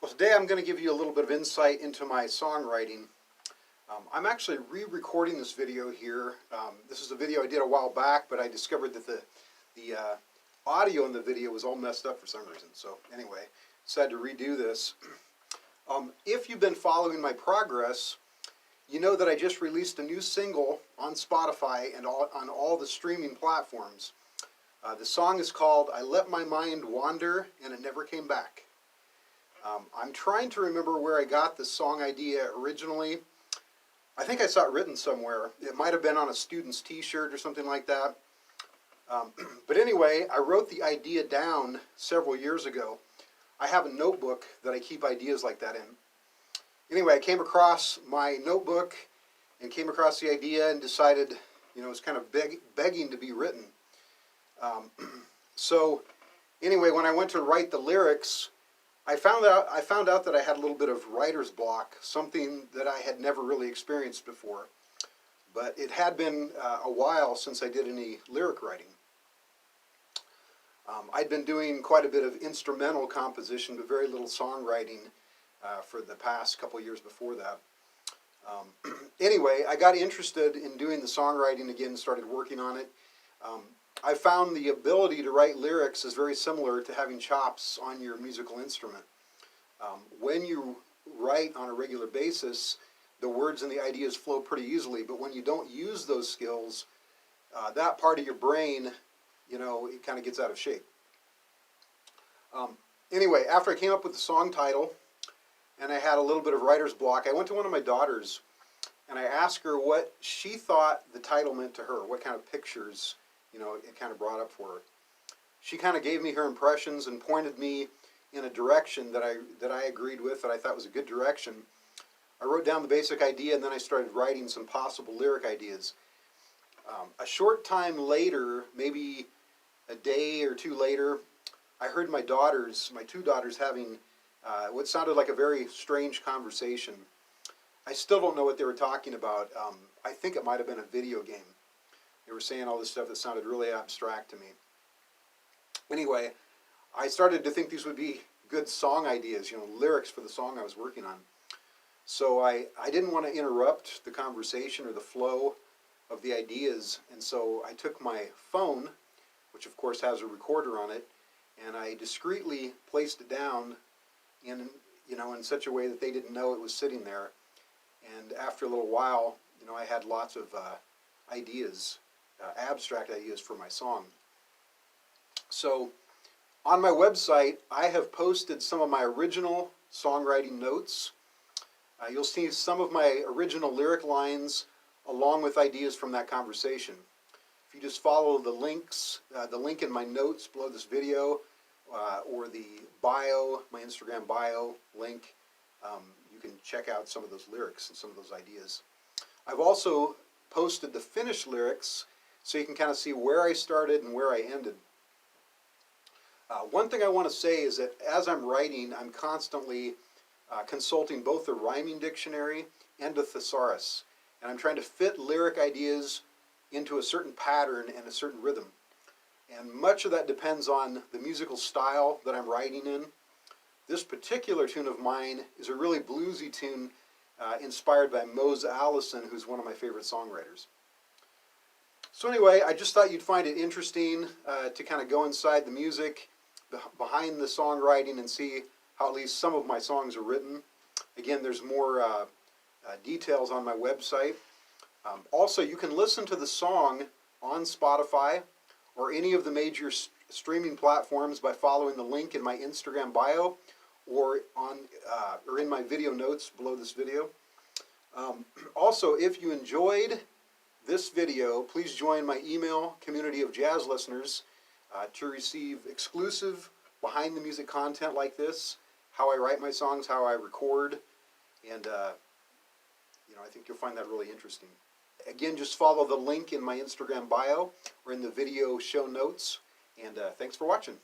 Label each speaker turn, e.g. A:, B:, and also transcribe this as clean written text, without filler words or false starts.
A: Well, today I'm going to give you a little bit of insight into my songwriting. I'm actually re-recording this video here. This is a video I did a while back, but I discovered that the audio in the video was all messed up for some reason. So anyway, decided to redo this. If you've been following my progress, you know that I just released a new single on Spotify and on all the streaming platforms. The song is called "I Let My Mind Wander and It Never Came Back." I'm trying to remember where I got this song idea originally. I think I saw it written somewhere. It might have been on a student's t-shirt or something like that. But anyway, I wrote the idea down several years ago. I have a notebook that I keep ideas like that in. Anyway, I came across my notebook and came across the idea and decided, it was kind of begging to be written. So anyway, when I went to write the lyrics, I found out that I had a little bit of writer's block, something that I had never really experienced before. But it had been a while since I did any lyric writing. I'd been doing quite a bit of instrumental composition, but very little songwriting for the past couple years before that. Anyway, I got interested in doing the songwriting again and started working on it. I found the ability to write lyrics is very similar to having chops on your musical instrument. When you write on a regular basis, the words and the ideas flow pretty easily, but when you don't use those skills, that part of your brain, it kind of gets out of shape. Anyway, after I came up with the song title and I had a little bit of writer's block, I went to one of my daughters and I asked her what she thought the title meant to her, what kind of pictures it kind of brought up for her. She kind of gave me her impressions and pointed me in a direction that I agreed with, that I thought was a good direction. I wrote down the basic idea and then I started writing some possible lyric ideas. A short time later, maybe a day or two later, I heard my two daughters having what sounded like a very strange conversation. I still don't know what they were talking about. I think it might have been a video game. They were saying all this stuff that sounded really abstract to me. Anyway, I started to think these would be good song ideas, lyrics for the song I was working on. So I didn't want to interrupt the conversation or the flow of the ideas, and so I took my phone, which of course has a recorder on it, and I discreetly placed it down in such a way that they didn't know it was sitting there. And after a little while, I had lots of ideas. Abstract ideas for my song. So on my website, I have posted some of my original songwriting notes. You'll see some of my original lyric lines along with ideas from that conversation. If you just follow the links, the link in my notes below this video, or the bio, my Instagram bio link, you can check out some of those lyrics and some of those ideas. I've also posted the finished lyrics so you can kind of see where I started and where I ended. One thing I want to say is that as I'm writing, I'm constantly consulting both the rhyming dictionary and the thesaurus. And I'm trying to fit lyric ideas into a certain pattern and a certain rhythm. And much of that depends on the musical style that I'm writing in. This particular tune of mine is a really bluesy tune inspired by Mose Allison, who's one of my favorite songwriters. So anyway, I just thought you'd find it interesting to kind of go inside the music, behind the songwriting, and see how at least some of my songs are written. Again, there's more details on my website. Also, you can listen to the song on Spotify or any of the major streaming platforms by following the link in my Instagram bio or in my video notes below this video. Also, if you enjoyed this video, please join my email community of jazz listeners to receive exclusive behind-the-music content like this, how I write my songs, how I record, and I think you'll find that really interesting. Again, just follow the link in my Instagram bio or in the video show notes, and thanks for watching.